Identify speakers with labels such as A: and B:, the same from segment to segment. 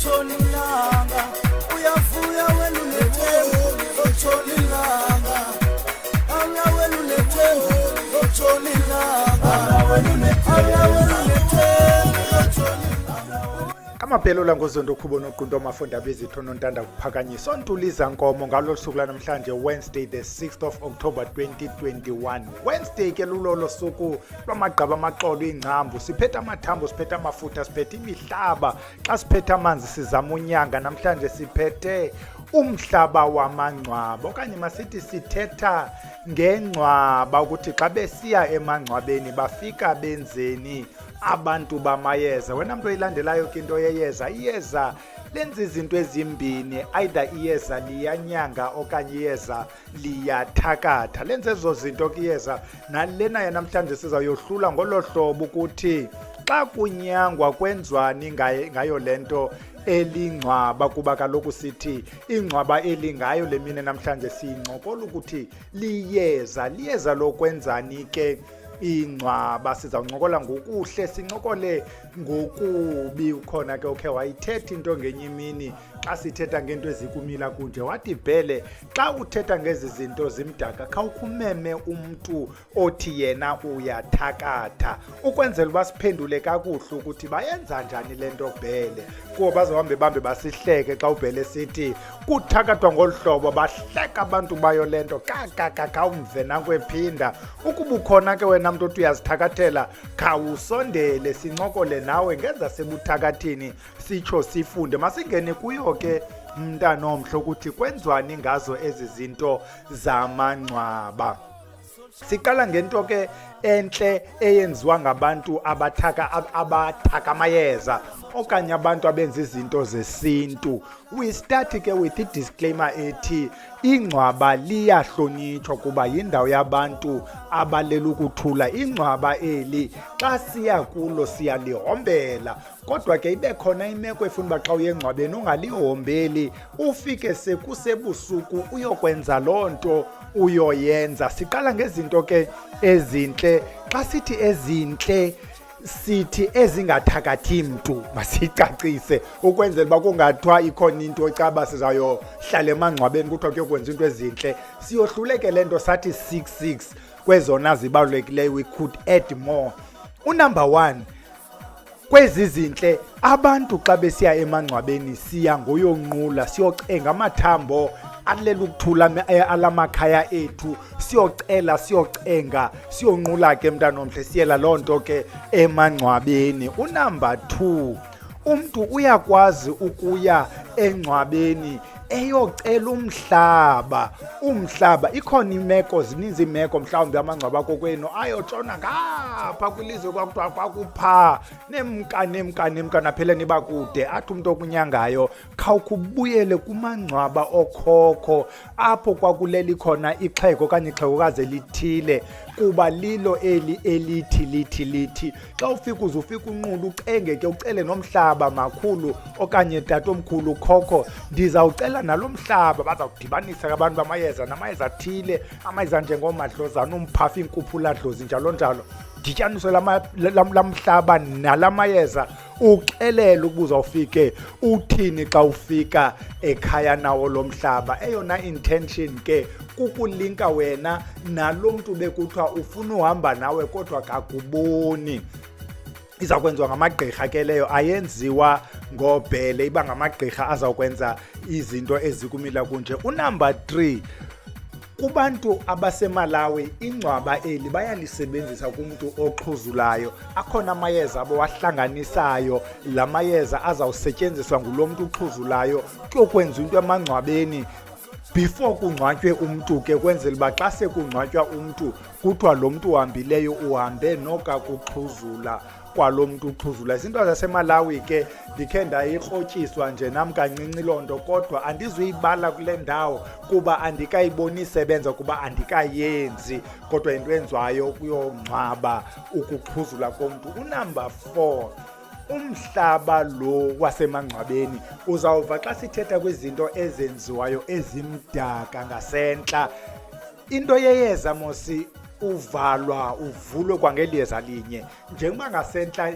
A: lotshona ilanga uyavuya wena unethemba lotshona ilanga ala wena unethemba lotshona ilanga ala wena unethemba lotshona
B: Amaphelo la ngozondo khubona uqunto amafunda bezithono ntanda kuphakanyiswa Ntuliza Nkomo ngalo suku namhlanje Wednesday the 6th of October 2021. Wednesday ke lulolo suku lwamagqaba amaxolo ingcambu siphethe amathambo siphethe amafutha siphethe imihlaba xa siphethe amanzi sizama unyanga namhlanje siphethe umhlaba wamangcwaba okanye masithi sithetha ngengcwaba ukuthi xa besiya emangcwabeni bafika benzeni abantu bamayeza. Wena muntu oyilandelayo ke into yeyeza iyeza lenza izinto ezimbini, either iyeza liyanyanga okanye iyeza liyathakatha. Lenza ezo zinto kuyeza nalena yanamhlanje sizayohlula ngolohlobo ukuthi xa kunyangwa kwenzwani ngayo lento elingcwaba kuba kaloku sithi ingcwaba elingayo lemine namhlanje siyincokola ukuthi liyeza lokwenzani ke ingcwaba. Sizawuncokola ngokuhle sincokole ngokubi ukhona ke okay wayithetha into ngenye imini xa sithetha ngento ezikumila kunje wathi Bhele xa uthetha ngezi zinto zimdaka khawukumeme umuntu othi yena uyathakatha ukwenzela uba siphendule kakuhle ukuthi bayenza njani lento Bhele kuba bazohambe bambe basihleke xa uBhele sithi kuthakathwa ngolhlobo bahleka abantu bayo lento ka umve nakwephinda ukuba ukhona ke wena muntu othi uyazithakathela khawusondele sincokole nawe ngenza sebuthakathini sitsho sifunde masingene kuyo ke mntana omhle ukuthi kwenzwani ngazo ezi zinto zamangcwaba. Siqala ngento ke enhle eyenziwa ngabantu abathaka amayeza okanye abantu abenza izinto zesintu. We start ke with a disclaimer ethi ingcwaba liyahlonitshwa kuba yindawo yabantu abalela ukuthula. Ingcwaba eli xa siya kulo siyalihombela kodwa ke ibe khona imeko efuna uba xa uyengcwabeni ungalihombeli ufike sekusebusuku uyokwenza loo nto uyoyenza. Siqala ngezinto ke ezintle. Xa sithi ezintle sithi ezingathakathi mntu masicacise ukwenzela uba kungathiwa ikhona into caba sizayohlala emangcwabeni kuthiwa kuyokwenza into ezintle. Siyohluleke le nto sathi 66 kwezona zibalulekileyo we could add more. Unumber 1 kwezi zinhle abantu xa besiya emangcwabeni siya ngoyonqula siyocenga amathambo alela ukuthula alamakhaya ethu siyocela siyocenga siyonqula ke mntana omhle siyela loo nto ke emangcwabeni. Unumber 2 umuntu uyakwazi ukuya engcwabeni eyocela umhlaba. Ikhona imeko zininzi imeko mhlawumbi amangcwaba kokwenu ayotshona ngapha kwilizwe kwakuthiwa kwakupha nemka phela niba kude athi umuntu okunyangayo khawukubuyele kumangcwaba okhokho apho kwakuleli khona ixhego okanye ixhegokazi elithile kuba lilo eli elithi xa ufika uzufika unqula ucenge ke ucele nomhlaba makhulu okanye tatomkhulu khokho ndizawucela nalo mhlaba bazawudibanisa abantu bamayeza namayeza athile amayeza njengomadlozana umphafa inkuphu dlozi njalo dityaniswe lamhlaba nalamayeza uxelele ukuze ufike uthini xa ufika ekhaya nawo lo mhlaba. Eyona intention ke kukulinka wena nalo mntu bekuthiwa ufuna uhamba nawe kodwa kakuboni. Iza kwenziwa ngamagqirha ke leyo ayenziwa ngoBhele iba ngamagqirha azawukwenza izinto ezikumila kunje. Unumber 3 kubantu abaseMalawi ingcwaba eli bayalisebenzisa kumuntu oqhuzulayo. Akhona amayeza abo wahlanganisayo la mayeza azawusetyenziswa ngulo muntu uqhuzulayo kuyokwenza into emangcwabeni before kungcwatywe umntu ke kwenzela uba xa sekungcwatywa umntu kuthiwa lo mntu uhambileyo uhambe nokakuxhuzula kwalo mntu uxhuzula. Izinto zaseMalawi ke ndikhe ndayikrotyiswa nje nam kancinci loo nto kodwa andizuyibala kule ndawo kuba andikayiboni isebenza kuba andikayenzi kodwa into enziwayo kuyongcwaba ukuxhuzula komntu. Unumber 4 umhlaba lo wasemangcwabeni uzawuva xa sithetha kwizinto ezenziwayo ezimdaka ngasentla. Into yeyeza mosi uvalwa uvulwe kwangeliyeza linye. Njengoba ngasentla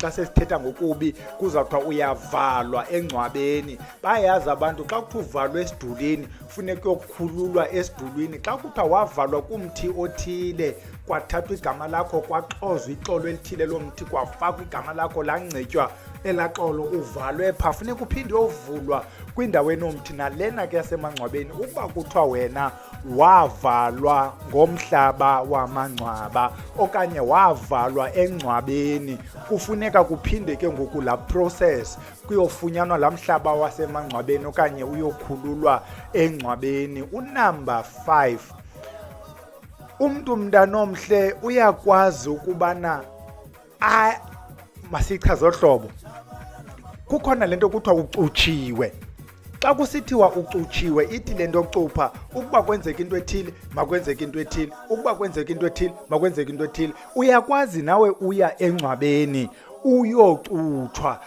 B: xa sesithetha ngokubi kuzawuthiwa uyavalwa engcwabeni. Bayazi abantu xa kuthi uvalwe esidulini funeka uyokhululwa esidulini. Xa kuthiwa wavalwa kumthi othile kwathathwa igama lakho kwaxozwa ixolo elithile lomthi kwafakwa igama lakho langcitywa elaxolo uvalwe pha, funeka uphinde uyovulwa kwindawo enomthi. Nalena ke yasemangcwabeni ukuba kuthiwa wena wavalwa ngomhlaba wamangcwaba okanye wavalwa engcwabeni, kufuneka kuphinde ke ngoku la process kuyofunyanwa la mhlaba wasemangcwabeni okanye uyokhululwa engcwabeni. Unumber 5, umntu mntanomhle uyakwazi ukubana masichaze ohlobo, kukhona lento kuthiwa ucutshiwe. Xa kusithiwa ucutshiwe ithi lento cupha ukuba kwenzeka into ethile makwenzeka into ethile, ukuba kwenzeka into ethile makwenzeka into ethile. Uyakwazi nawe uya engcwabeni uyocuthwa.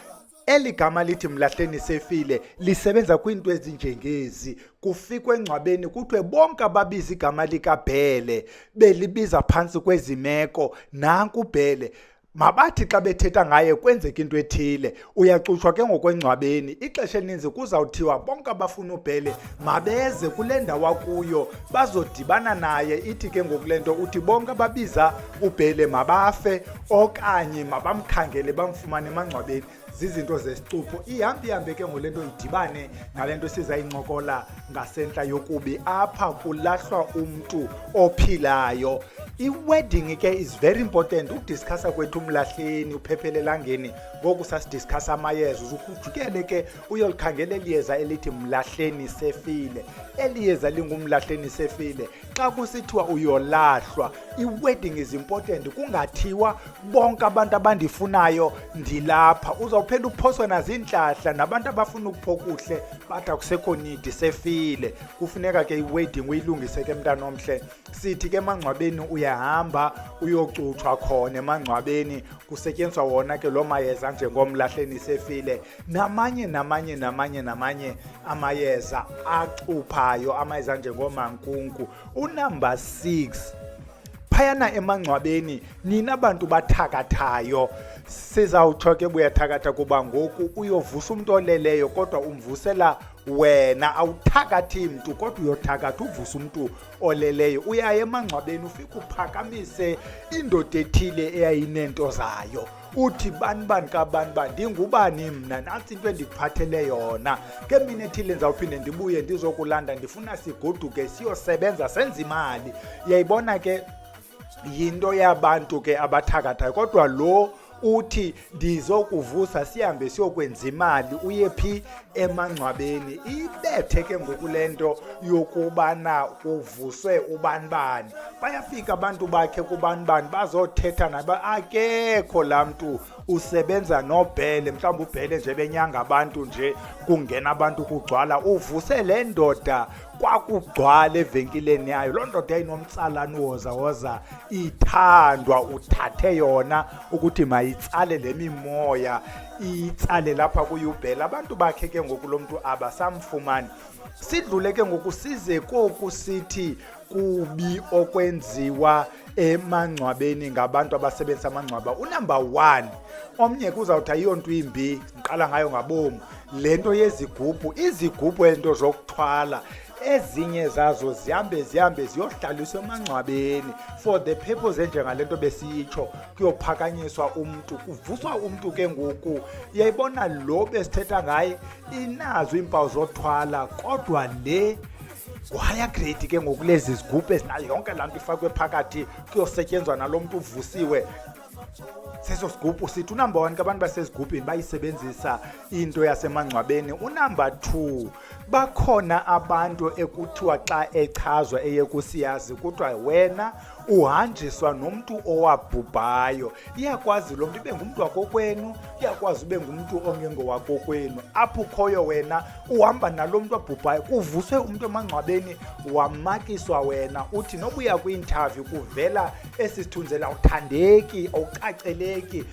B: Eli gama lithi mlahleni sefile lisebenza kwiinto ezinjengezi. Kufikwe engcwabeni kuthiwe bonke ababiza igama likaBhele belibiza phantsi kwezi meko, nanku uBhele, mabathi xa bethetha ngaye kwenzeka into ethile. Uyacutshwa ke ngokwengcwabeni. Ixesha elininzi kuzawuthiwa bonke abafuna uBhele mabeze kule ndawo kuyo bazodibana naye. Ithi ke ngokule nto uthi bonke ababiza uBhele mabafe okanye mabamkhangele bamfumane emangcwabeni. Zizinto zesicupho. Ihambe ke ngole nto idibane nale nto sizayincokola ngasentla yokubi. Apha kulahlwa umntu ophilayo. I-wedding ke is very important. Ukudiscussa kwethu umlahleni uphephelelangeni ngoku sasidiscussa amayeza, ukujukele ke uyolikhangela eliyeza elithi mlahleni sefile. Eliyeza lingumlahleni sefile. Xa kusithiwa uyolahlwa, i-wedding is important. Kungathiwa bonke abantu abandifunayo ndilapha. Uzawuphela uphoswa nazinhlahla nabantu abafuna ukuphokuhle bathi akusekho nidi sefile. Kufuneka ke i-wedding uyilungise ke mntanomhle. Sithi ke emangcwabeni uyahamba uyocuthwa khona emangcwabeni, kusetyenziswa wona ke lo mayeza njengomlahleni sefile namanye amayeza acuphayo, amayeza njengomankunku. Unumber 6, phayana emangcwabeni nina bantu bathakathayo sizawutsho ke buyathakatha kuba ngoku uyovusa umuntu oleleyo kodwa umvusela wena. Awuthakathi mntu kodwa uyothakatha uvusa umuntu oleleyo. Uyaya emangcwabeni ufike uphakamise indoda ethile eyayinento zayo. Uthi bani kabani ndingubani mna, nantsi into endikuphathele yona. Ke mina ethile ndizawuphinde ndibuye ndizokulanda, ndifuna sigoduke siyosebenza senze imali. Uyayibona ke yinto yabantu ke abathakathayo. Kodwa lo uthi ndizokuvusa sihambe siyokwenza imali, uye phi emangcwabeni. Ibethe ke ngokulento yokubana kuvuswe ubanibani. Bayafika abantu bakhe kubanibani bazothetha naye, akekho laa mntu usebenza noBhele, mhlawumbi uBhele nje benyanga abantu nje kungena abantu kugcwala. Uvuse le ndoda kwakugcwala evenkileni yayo. Loo ndoda yayinomtsalane woza ithandwa, uthathe yona ukuthi mayitsale le mimoya itsale lapha kuYuBhele. Abantu bakhe ke ngoku lo mntu abasamfumani. Sidlule ke ngoku size koku sithi kubi okwenziwa emangcwabeni ngabantu abasebenzisa amangcwaba. Unumber 1, omnye kuzawuthi ayonto imbi, ngiqala ngayo ngabomu, lento yezigubhu. Izigubhu ento zokuthwala ezinye zazo zihambe ziyohlaliswa emangcwabeni for the purpose enjengalento besiyitsho, kuyophakanyiswa umntu, kuvuswa umntu ke ngoku. Uyayibona lo besithetha ngaye inazo iimpawu zothwala, kodwa le higher grade ke ngoku lezi zigubhu ezinayo yonke laa nto ifakwe phakathi kuyosetyenzwa nalo mntu uvusiwe. Seso sigubhu sithi unumber 1 kabantu basezigubhini bayisebenzisa into yasemangcwabeni. Unumber 2, bakhona abantu ekuthiwa xa echazwa eyekusiyazi kuthiwa wena uhanjiswa nomntu owabhubhayo. Iyakwazi lo mntu ibe ngumntu wakokwenu, iyakwazi ube ngumntu ongengowakokwenu. Apho ukhoyo wena uhamba nalo mntu wabhubhayo, kuvuswe umntu emangcwabeni wamakiswa wena. Uthi nobuya kwi-interview kuvela esi sithunzela awuthandeki, awucaceleki.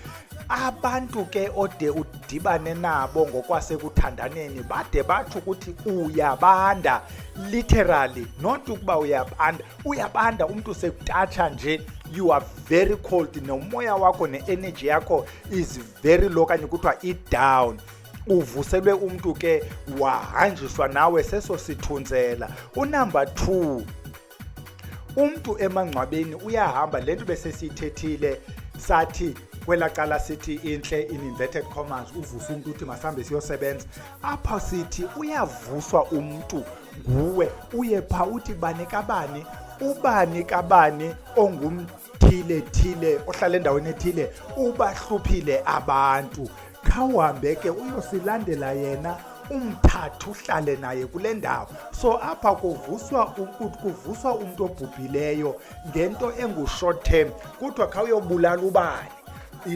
B: Abantu ke ode udibane nabo ngokwasekuthandaneni bade bathi ukuthi uyabanda, literally, not ukuba uyabanda umuntu sekutatsha nje, you are very cold, nomoya wakho ne-energy yakho is very low kanye kuthiwa i-down. Uvuselwe umuntu ke wahanjiswa nawe seso sithunzela. Unumber 2, umuntu emangcwabeni uyahamba, lento bese siyithethile sathi kwela cala sithi inhle in inverted commas, uvusa umuntu uthi masambe siyosebenza. Apha sithi uyavuswa umuntu nguwe, uye pha uthi bani kabani ongumthile ohlala endaweni ethile ubahluphile abantu, khawuhambe ke uyosilandela yena umthathu uhlale naye kule ndawo. So apha kuvuswa umuntu obhubhileyo ngento engu-short term, kuthiwa khawuyobulala ubani.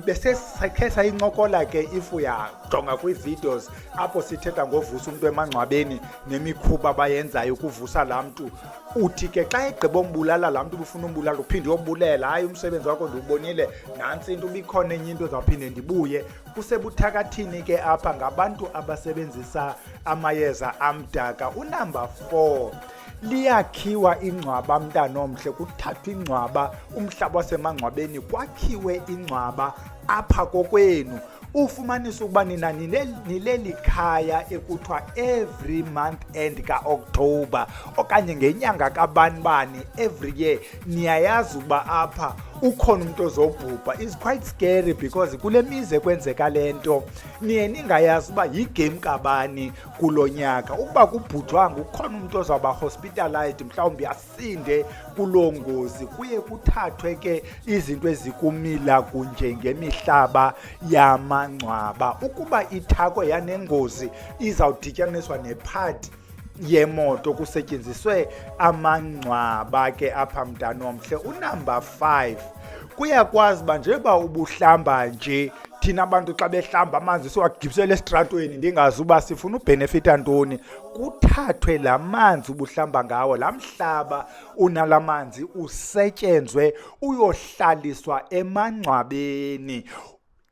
B: Bese sakhe sayincokola ke if uyajonga kwi-videos apho sithetha ngovusa umuntu emangcwabeni nemikhuba bayenzayo ukuvusa laa mntu. Uthi ke xa egqiba umbulala laa mntu ubufuna umbulala uphinde uyobulela, hayi umsebenzi wakho ndiwubonile, nantsi into ubikhona enye into ezawuphinde ndibuye. Kusebuthakathini ke apha ngabantu abasebenzisa amayeza amdaka. Unumber 4, liyakhiwa ingcwaba mntana omhle, kuthathwa ingcwaba umhlaba wasemangcwabeni kwakhiwe ingcwaba apha kokwenu. Ufumanisa ukuba nina nileli khaya ekuthiwa every month end ka-October okanye ngenyanga kabani every year, niyayazi ukuba apha ukhona umuntu ozobhubha. Is quite scary because kule mize kwenzeka lento niye ningayazi uba yigame kabani kulo nyaka. Ukuba kubhujwanga ukhona umuntu ozawuba hospitalized, mhlawumbi asinde kuloo ngozi, kuye kuthathwe ke izinto ezikumila kunje ngemihlaba yamangcwaba. Ukuba ithako yanengozi izawudityaniswa nephathi yemoto kusetyenziswe amangcwaba ke apha mntana omhle. Unumber 5, kuyakwazi uba njeba ubuhlamba nje, thina abantu xa behlamba amanzi siwagibisele esitratweni ndingazi uba sifuna ubhenefitha ntoni, kuthathwe laa manzi ubuhlamba ngawo, laa mhlaba unala manzi usetyenzwe uyohlaliswa emangcwabeni.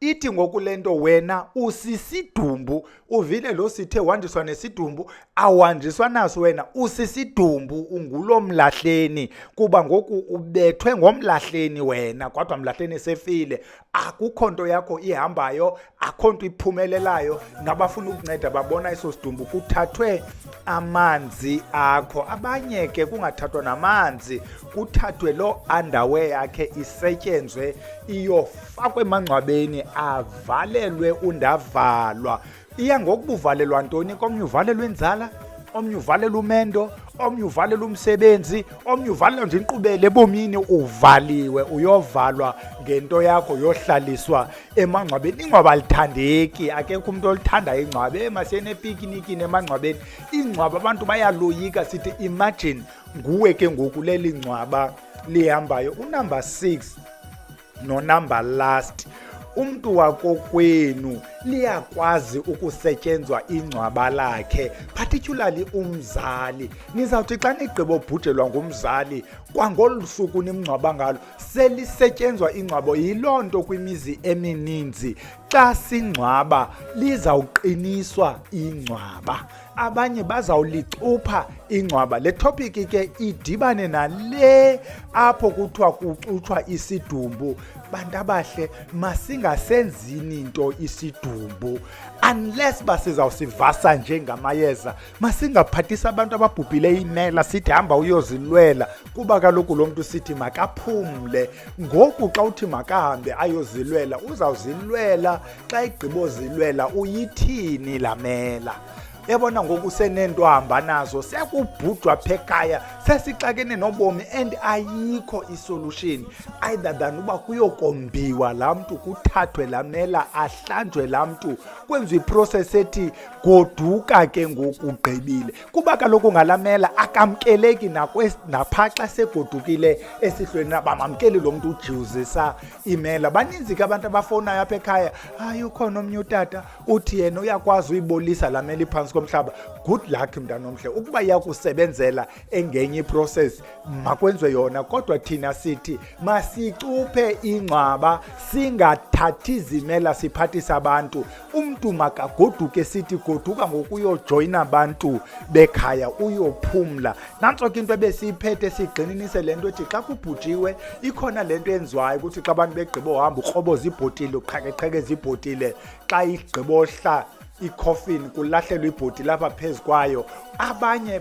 B: Ithi ngoku lento wena usisidumbu, uvile lo sithe wandiswa nesidumbu, awandiswa naso wena usisidumbu, ungulo mlahleni, kuba ngoku ubethwe ngomlahleni wena, kodwa mlahleni sefile. Akukho nto yakho ihambayo, akho nto iphumelelayo. Nabafuna ukunceda babona iso sidumbu, kuthathwe amanzi akho. Abanye ke kungathathwa namanzi, kuthathwe lo underwear yakhe isetyenzwe iyofakwe emangcwabeni, avalelwe undavalwa. Iya ngokubuvalelwa ntoni, komnye uvalelwe inzala, omnye uvalelwe umendo, omnye uvalelwe umsebenzi, omnye uvalelwe nje inkqubela ebomini, uvaliwe uyovalwa ngento yakho yohlaliswa emangcwabeni. Ingcwaba lithandeki, akekho umuntu olithanda ingcwabe. Masiyene epikinikini emangcwabeni, ingcwaba abantu bayaloyika, sithi imagine nguwe ke ngoku leli ngcwaba lihambayo. Unumber 6 nonumber last, umntu wakokwenu liyakwazi ukusetyenzwa ingcwaba lakhe, particularly umzali. Nizawuthi xa nigqiba ubhujelwa ngumzali kwangolu suku nimngcwaba ngalo selisetyenzwa ingcwabo. Yiloo nto kwimizi emininzi xa singcwaba lizawuqiniswa ingcwaba, abanye bazawulicupha ingcwaba. Le topic ke idibane nale apho kuthiwa kucutshwa isidumbu. Bantu abahle, masingasenzini into isidumbu unless basizawusivasa njengamayeza. Masingaphathisa abantu ababhubhile imela sithi hamba uyozilwela, kuba kaloku lo mntu sithi makaphumle. Ngoku xa uthi makahambe ayozilwela, uzawuzilwela. Xa igqibozilwela uyithini laa mela? Yabona ngoku senento hamba nazo, siyakubhudwa phekhaya, sesixakene nobomi and ayikho isolution either than uba kuyokombiwa laa mntu, kuthathwe laa mela, ahlanjwe laa mntu, kwenziwe iprocess ethi goduka ke ngoku ugqibile. Kuba kaloku ngalaa mela akamkeleki napha xa segodukile esihlweni, abamamkeli lo mntu ujuzisa imela. Baninzi ke abantu abafowunayo apha ekhaya, hayi ukhona omnye utata uthi yena uyakwazi uyibolisa laa mela iphantsi komhlaba. Good luck mntana omhle, ukuba iyakusebenzela engenye iprocess makwenziwe yona, kodwa thina sithi masicuphe ingcwaba, singathathi zimela siphathisa abantu. Umntu makagoduke sithi uyagoduka ngokuyojoyina abantu bekhaya uyophumla. Nanso ke into ebesiyiphethe sigxininise lento ethi xa kubhujiwe ikhona lento enziwayo ukuthi xa abantu begqiba uhamba ukroboza ibhotile uqhaqeqhekeza ibhotile xa igqibohla icoffin kulahlelwa ibhoti lapha phezukwayo abanye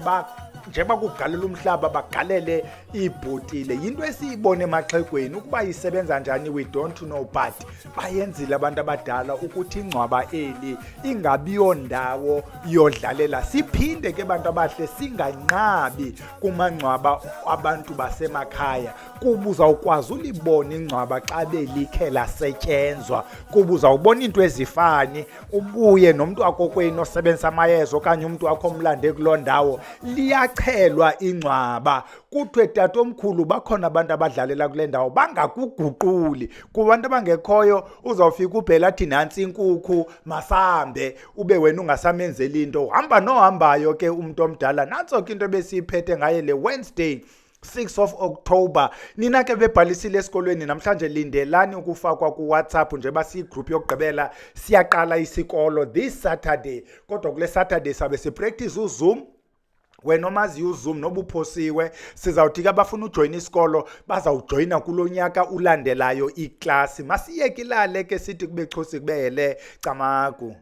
B: njengoba kugalela umhlaba bagalele ibhotile. Yinto esiyibone emaxhegweni ukuba isebenza njani we don't know, but bayenzile abantu abadala ukuthi ingcwaba eli ingabiyo ndawo yodlalela. Siphinde ke bantu abahle singanqabi kumangcwaba abantu basemakhaya kuba uzawukwazi ulibona ingcwaba xa belikhe lasetyenzwa, kuba uzawubona into ezifani ubuye nomntu wakokwenu osebenzisa amayeza okanye umntu wakho omlande kuloo ndawo liyachelwa ingcwaba kuthiwe tatomkhulu bakhona abantu abadlalela kule ndawo bangakuguquli. Kubantu abangekhoyo uzawufika ubhela athi nantsi inkukhu masambe ube wena ungasamenzeli into, uhamba nohambayo ke umuntu omdala. Nantso ke into ebesiyiphethe ngaye le Wednesday 6 of October. Nina ke bebhalisile esikolweni namhlanje lindelani ukufakwa ku WhatsApp njengoba siyigroup yokugqibela siyaqala isikolo this Saturday. Kodwa kule Saturday sabe sipractice uZoom. Wena omazi uZoom nobuphosiwe sizawuthi ke abafuna ujoyina isikolo bazawujoyina kulonyaka ulandelayo iklasi. Masiyekilale ke sithi kube chosi kubele camagu.